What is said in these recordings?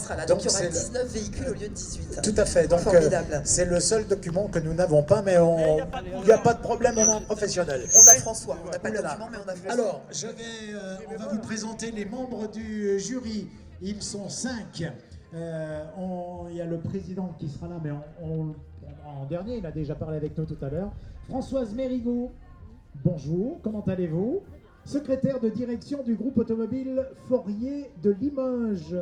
sera là. Donc il y aura 19 véhicules au lieu de 18. Tout à fait. Donc c'est le seul document que nous n'avons pas, mais il n'y a pas de problème, on a un professionnel. On a François, on n'a pas de document, mais on a François. Alors, on va vous présenter les membres du jury. Ils sont 5. Il y a le président qui sera là, mais en dernier, il a déjà parlé avec nous tout à l'heure. Françoise Mérigot, bonjour, comment allez-vous? Secrétaire de direction du groupe automobile Faury de Limoges,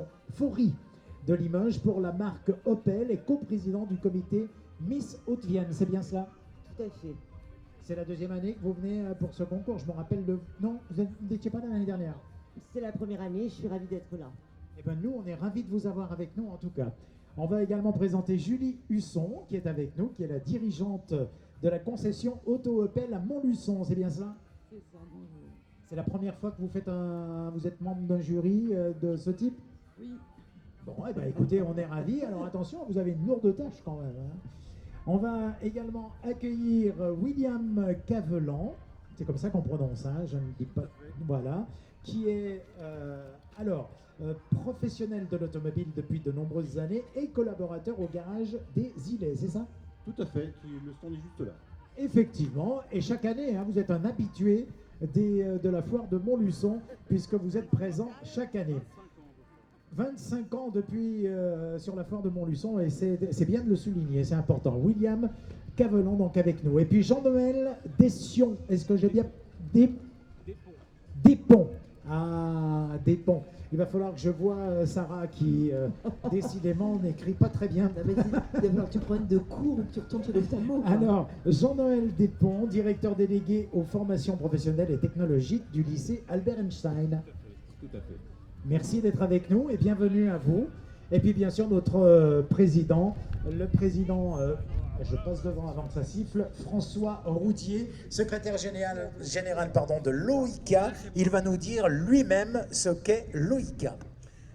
pour la marque Opel et coprésident du comité Miss Haute-Vienne, c'est bien cela? Tout à fait. C'est la deuxième année que vous venez pour ce concours, je me rappelle de... Non, vous n'étiez pas là l'année dernière? C'est la première année, je suis ravie d'être là. Eh bien nous, on est ravis de vous avoir avec nous en tout cas. On va également présenter Julie Husson qui est avec nous, qui est la dirigeante de la concession Auto Opel à Montluçon, c'est bien ça? C'est ça, bonjour. C'est la première fois que vous êtes membre d'un jury de ce type? Oui. Bon, eh ben, écoutez, on est ravis. Alors attention, vous avez une lourde tâche quand même. Hein. On va également accueillir William Cavelan, c'est comme ça qu'on prononce, hein, je ne dis pas, voilà, qui est professionnel de l'automobile depuis de nombreuses années et collaborateur au garage des Îlets, c'est ça? Tout à fait, le stand est juste là. Effectivement, et chaque année, hein, vous êtes un habitué de la foire de Montluçon, puisque vous êtes présent chaque année. 25 ans depuis sur la foire de Montluçon, et c'est bien de le souligner, c'est important. William Cavelan donc avec nous. Et puis Jean-Noël Dession, est-ce que j'ai bien... Despont. Ah, Despont. Il va falloir que je voie Sarah qui, décidément, n'écrit pas très bien. Il va falloir que tu prennes de cours ou que tu retournes chez l'ophtalmo. Alors, Jean-Noël Despont, directeur délégué aux formations professionnelles et technologiques du lycée Albert Einstein. Tout à fait. Merci d'être avec nous et bienvenue à vous. Et puis bien sûr notre président, je passe devant avant que ça siffle, François Roudier, secrétaire général de l'OICA. Il va nous dire lui-même ce qu'est l'OICA.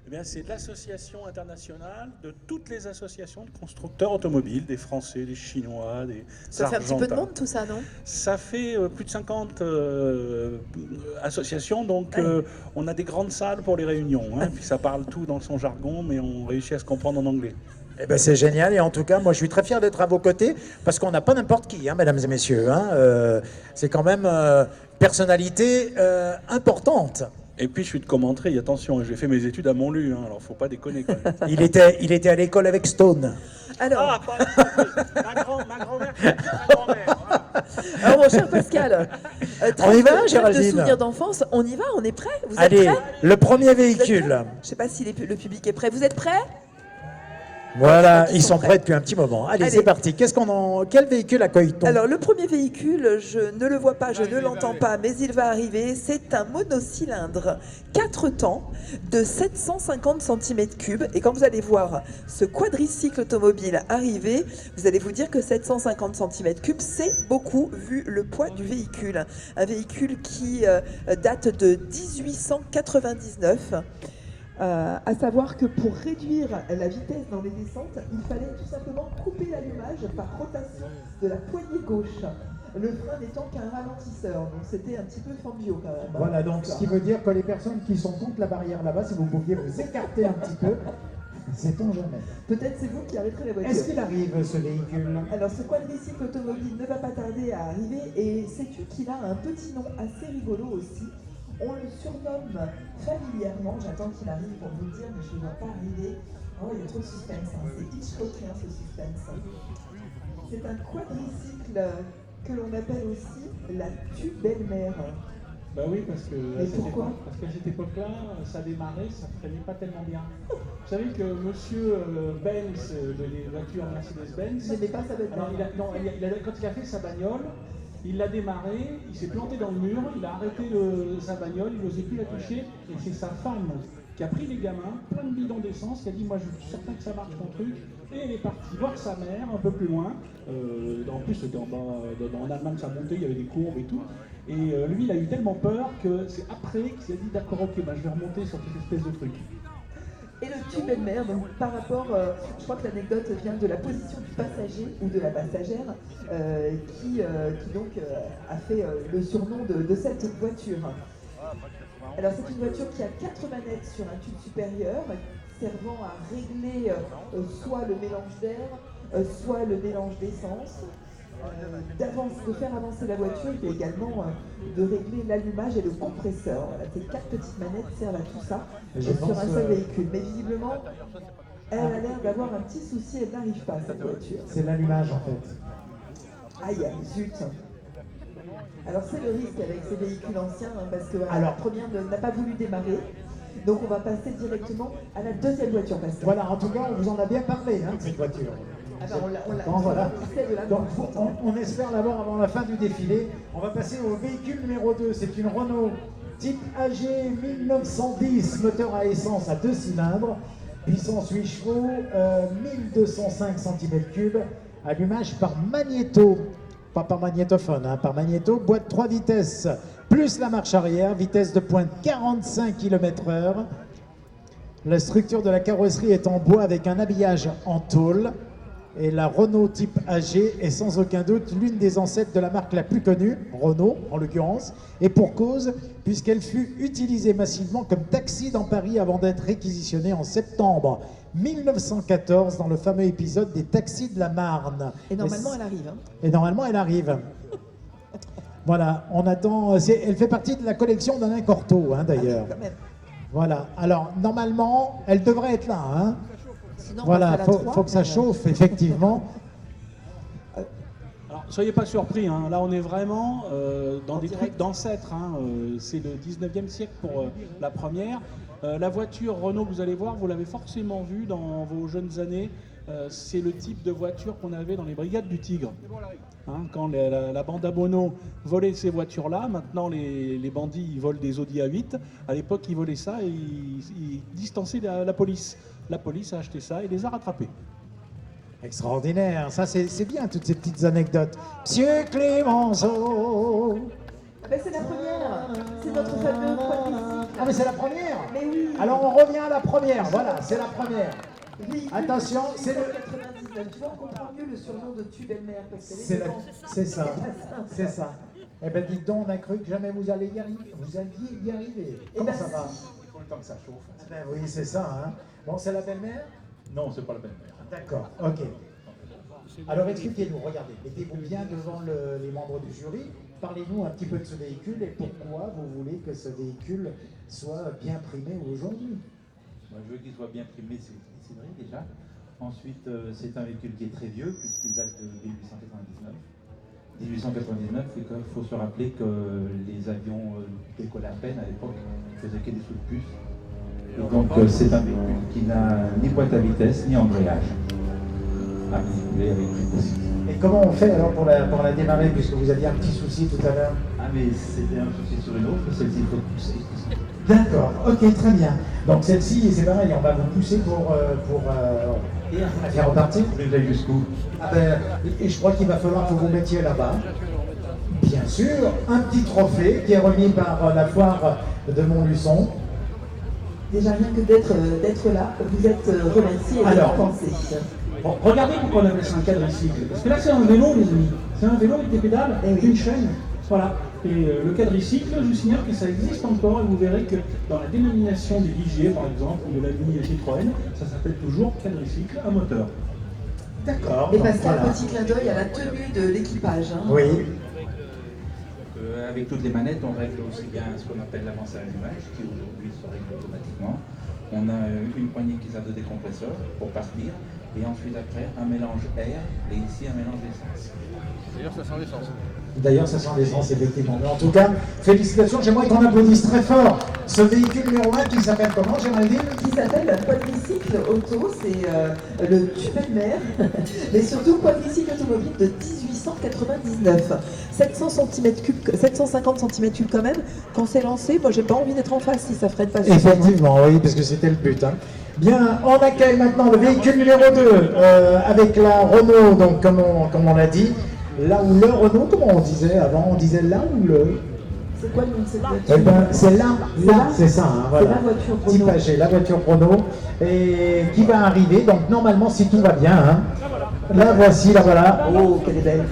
Eh bien, c'est l'association internationale de toutes les associations de constructeurs automobiles, des Français, des Chinois, des Ça fait un petit peu de monde tout ça, non? Ça fait plus de 50 associations, donc on a des grandes salles pour les réunions. Hein, puis ça parle tout dans son jargon, mais on réussit à se comprendre en anglais. Eh ben c'est génial, et en tout cas, moi je suis très fier d'être à vos côtés, parce qu'on n'a pas n'importe qui, hein, mesdames et messieurs. Hein, c'est quand même personnalité importante. Et puis je suis de Commentry, attention, j'ai fait mes études à Montlu, hein, alors faut pas déconner quand même. Il était à l'école avec Stone. Alors, ma grand-mère, ma grand-mère. alors mon cher Pascal, On y va, de Géraldine? souvenirs d'enfance, on y va, on est prêts? Vous êtes Allez, prêts? le premier Vous êtes véhicule. prêts? Je ne sais pas si le public est prêt. Vous êtes prêts? Voilà, Ils ils sont sont prêts depuis un petit moment. Allez, Allez. c'est parti. Quel véhicule accueille-t-on? Alors, le premier véhicule, je ne le vois pas, je ne l'entends pas, mais il va arriver. C'est un monocylindre 4 temps de 750 cm3. Et quand vous allez voir ce quadricycle automobile arriver, vous allez vous dire que 750 cm3, c'est beaucoup vu le poids du véhicule. Un véhicule qui date de 1899. À savoir que pour réduire la vitesse dans les descentes, il fallait tout simplement couper l'allumage par rotation de la poignée gauche, le frein n'étant qu'un ralentisseur. Donc c'était un petit peu fangio quand même. Voilà, donc ce qui veut dire que les personnes qui sont contre la barrière là-bas, si vous pouviez vous écarter un petit peu, sait-on jamais. Peut-être c'est vous qui arrêterez la voiture. Est-ce qu'il arrive ce véhicule? Alors ce quadricycle automobile ne va pas tarder à arriver, et sais-tu qu'il a un petit nom assez rigolo aussi? On le surnomme familièrement, j'attends qu'il arrive pour vous le dire, mais je ne le vois pas arriver. Oh, il y a trop de suspense, hein. C'est Hitchcockien ce suspense. C'est un quadricycle que l'on appelle aussi la belle-mère. Bah oui, parce Mais pourquoi? parce qu'à cette époque-là, ça démarrait, ça freinait pas tellement bien. Vous savez que monsieur Benz, des voitures Mercedes-Benz, Il n'aimait pas sa belle-mère. alors, quand il a fait sa bagnole, il l'a démarré, il s'est planté dans le mur, il a arrêté sa bagnole, il n'osait plus la toucher, et c'est sa femme qui a pris les gamins, plein de bidons d'essence, qui a dit moi je suis certain que ça marche ton truc, et elle est partie voir sa mère un peu plus loin. En plus c'était en Allemagne, ça montait, il y avait des courbes et tout, et lui il a eu tellement peur que c'est après qu'il s'est dit d'accord, ok, bah, je vais remonter sur cette espèce de truc. Et le tube belle-mère, donc par rapport, je crois que l'anecdote vient de la position du passager ou de la passagère qui donc a fait le surnom de cette voiture. Alors c'est une voiture qui a 4 manettes sur un tube supérieur, servant à régler soit le mélange d'air, soit le mélange d'essence. De faire avancer la voiture et également de régler l'allumage et le compresseur. Voilà, ces 4 petites manettes servent à tout ça sur un seul véhicule. Mais visiblement, elle a l'air d'avoir un petit souci, elle n'arrive pas cette voiture. C'est l'allumage en fait. Aïe, zut. Alors c'est le risque avec ces véhicules anciens, hein, parce que Alors, la première n'a pas voulu démarrer. Donc on va passer directement à la deuxième voiture, Pascal. Voilà, en tout cas, on vous en a bien parlé de cette voiture. Ah ben, on l'a. Bon, voilà. C'est de la Donc, on espère l'avoir avant la fin du défilé. On va passer au véhicule numéro 2. C'est une Renault type AG 1910, moteur à essence à 2 cylindres, puissance 8 chevaux, 1205 cm3, allumage par magnéto, pas par magnétophone, hein, par magnéto, boîte 3 vitesses, plus la marche arrière, vitesse de pointe 45 km/h. La structure de la carrosserie est en bois avec un habillage en tôle. Et la Renault type AG est sans aucun doute l'une des ancêtres de la marque la plus connue, Renault en l'occurrence, et pour cause, puisqu'elle fut utilisée massivement comme taxi dans Paris avant d'être réquisitionnée en septembre 1914 dans le fameux épisode des taxis de la Marne. Et normalement, elle arrive. Hein. Et normalement, elle arrive. Voilà, on attend. Elle fait partie de la collection d'Alain Cortot, hein, d'ailleurs. Ah oui, quand même. Voilà, alors normalement, elle devrait être là, hein. Sinon, on Voilà, passe à la 3, faut que ça chauffe, effectivement. Alors, soyez pas surpris, hein. Là on est vraiment dans des trucs d'ancêtres. Hein. C'est le 19e siècle pour la première. La voiture Renault que vous allez voir, vous l'avez forcément vue dans vos jeunes années. C'est le type de voiture qu'on avait dans les brigades du Tigre. Hein, quand la bande à Bono volait ces voitures-là, maintenant les bandits ils volent des Audi A8. À l'époque, ils volaient ça et ils distançaient la police. La police a acheté ça et les a rattrapés. Extraordinaire, ça c'est bien toutes ces petites anecdotes. Monsieur Clémenceau. Ah ben, c'est la première, c'est notre fameux quadricycle. Ah mais c'est la première. Mais oui. Alors on revient à la première, voilà, c'est la première. Véhicule Attention, c'est le... 1999. Tu vois, on comprend mieux le surnom de Tube Elmer parce qu'elle est C'est devant. c'est ça. Eh ben dites donc, on a cru que jamais vous alliez y arriver. Vous alliez y arriver. Comment ça va? Il faut le temps que ça chauffe. Ah ben oui, c'est ça. Hein. Bon, c'est la belle-mère? Non, c'est pas la belle-mère. D'accord, ok. Alors expliquez-nous, regardez, mettez-vous bien devant les membres du jury, parlez-nous un petit peu de ce véhicule et pourquoi vous voulez que ce véhicule soit bien primé aujourd'hui. Moi, je veux qu'il soit bien primé, c'est déjà. Ensuite, c'est un véhicule qui est très vieux puisqu'il date de 1899. 1899, il faut se rappeler que les avions décollaient à peine à l'époque, faisaient que des sauts de puce. Et donc c'est un véhicule qui n'a ni boîte à vitesse ni embrayage à manipuler avec les possibles. Et comment on fait alors pour la démarrer, puisque vous aviez un petit souci tout à l'heure? Ah mais c'était un souci sur une autre, celle-ci il faut pousser. D'accord, ok, très bien. Donc celle-ci, c'est pareil, on va vous pousser pour la faire repartir. Vous voulez jusqu'où? Ah ben, et je crois qu'il va falloir que vous vous mettiez là-bas. Bien sûr, un petit trophée qui est remis par la foire de Montluçon. Déjà rien que d'être là, vous êtes remerciés et Alors. récompensés. Bon, regardez pourquoi on appelle ça un quadricycle. Parce que là c'est un vélo, les amis. C'est un vélo avec des pédales Eh oui. et une chaîne. Voilà. Et le quadricycle, je vous signale que ça existe encore et vous verrez que dans la dénomination des Ligier par exemple, ou de la ligne Citroën, ça s'appelle toujours quadricycle à moteur. D'accord. Et donc Pascal, voilà. petit clin d'œil à la tenue de l'équipage. Hein. Oui. Avec toutes les manettes, on règle aussi bien ce qu'on appelle l'avance à l'allumage, qui aujourd'hui se règle automatiquement. On a une poignée qui sert de décompresseur pour partir, et ensuite après un mélange air, et ici un mélange d'essence. D'ailleurs, ça sent l'essence. D'ailleurs, ça sent l'essence, effectivement. Mais en tout cas, félicitations. J'aimerais qu'on applaudisse très fort ce véhicule numéro 1 qui s'appelle comment, Géraldine? Qui s'appelle le quadricycle auto, c'est le Tube Elmer, mais surtout quadricycle automobile de 1899. 750 cm3 quand même. Quand c'est lancé, moi j'ai pas envie d'être en face si ça freine pas. Effectivement, oui, parce que c'était le but. Hein. Bien, on accueille maintenant le véhicule numéro 2 avec la Renault, donc comme on l'a dit. Là où le Renault, comment on disait avant? On disait là ou le? C'est quoi le nom de cette voiture? Eh ben, c'est là, c'est ça, hein, voilà. C'est la voiture Type Renault. AG, la voiture Renault, et qui va arriver, donc normalement, si tout va bien, hein, la voici, la voilà. Oh, qu'elle est belle.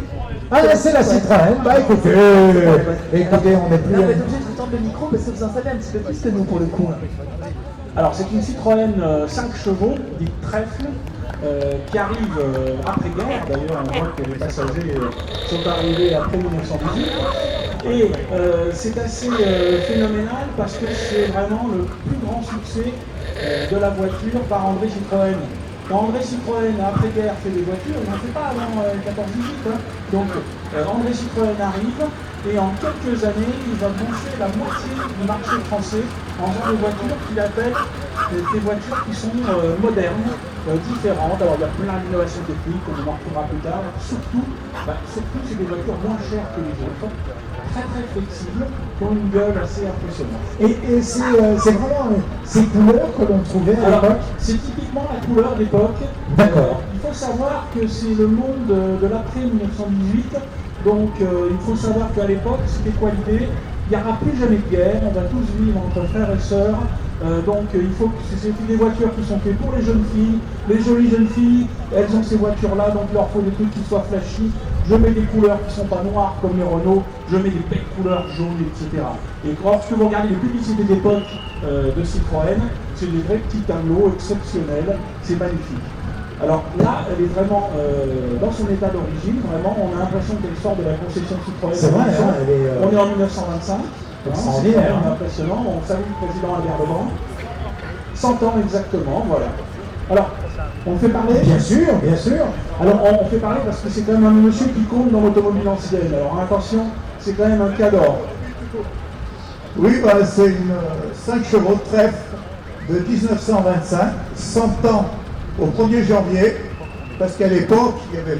Ah, c'est la Citroën, bah écoutez, on n'est plus... Là, on va être obligé de vous tendre le micro parce que vous en savez un petit peu plus que nous pour le coup. Alors c'est une Citroën 5 chevaux, dite trèfle, qui arrive après-guerre. D'ailleurs, on voit que les passagers sont arrivés après 1918. Et c'est assez phénoménal parce que c'est vraiment le plus grand succès de la voiture par André Citroën. Quand André Citroën, après-guerre, fait des voitures, il n'en fait pas avant 14-18. Hein. Donc André Citroën arrive et en quelques années, il va boucher la moitié du marché français en faisant des voitures qu'il appelle des voitures qui sont modernes, différentes. Alors il y a plein d'innovations techniques, on en retrouvera plus tard. Surtout c'est des voitures moins chères que les autres, très flexibles, qui ont une gueule assez impressionnante. Et c'est vraiment ces couleurs que l'on trouvait à l'époque. C'est typiquement la couleur d'époque. D'accord. Il faut savoir que c'est le monde de l'après 1918. Donc il faut savoir qu'à l'époque, c'était quoi l'idée? Il n'y aura plus jamais de guerre, on va tous vivre entre frères et sœurs. Donc il faut que c'est des voitures qui sont faites pour les jeunes filles. Les jolies jeunes filles, elles ont ces voitures-là, donc il leur faut des trucs qui soient flashy. Je mets des couleurs qui ne sont pas noires comme les Renault, je mets des belles couleurs jaunes, etc. Et lorsque vous regardez les publicités d'époque de Citroën, c'est des vrais petits tableaux exceptionnels, c'est magnifique. Alors là, elle est vraiment dans son état d'origine, vraiment, on a l'impression qu'elle sort de la concession Citroën. C'est vrai, hein, On est en 1925, c'est extraordinaire, vraiment impressionnant, on salue le président Albert Legrand. 100 ans exactement, voilà. Alors, on fait parler? Bien sûr, bien sûr. Alors, on fait parler parce que c'est quand même un monsieur qui compte dans l'automobile ancienne. Alors, attention, c'est quand même un cas d'or. Oui, c'est une 5 chevaux de trèfle de 1925, 100 ans au 1er janvier, parce qu'à l'époque, il y avait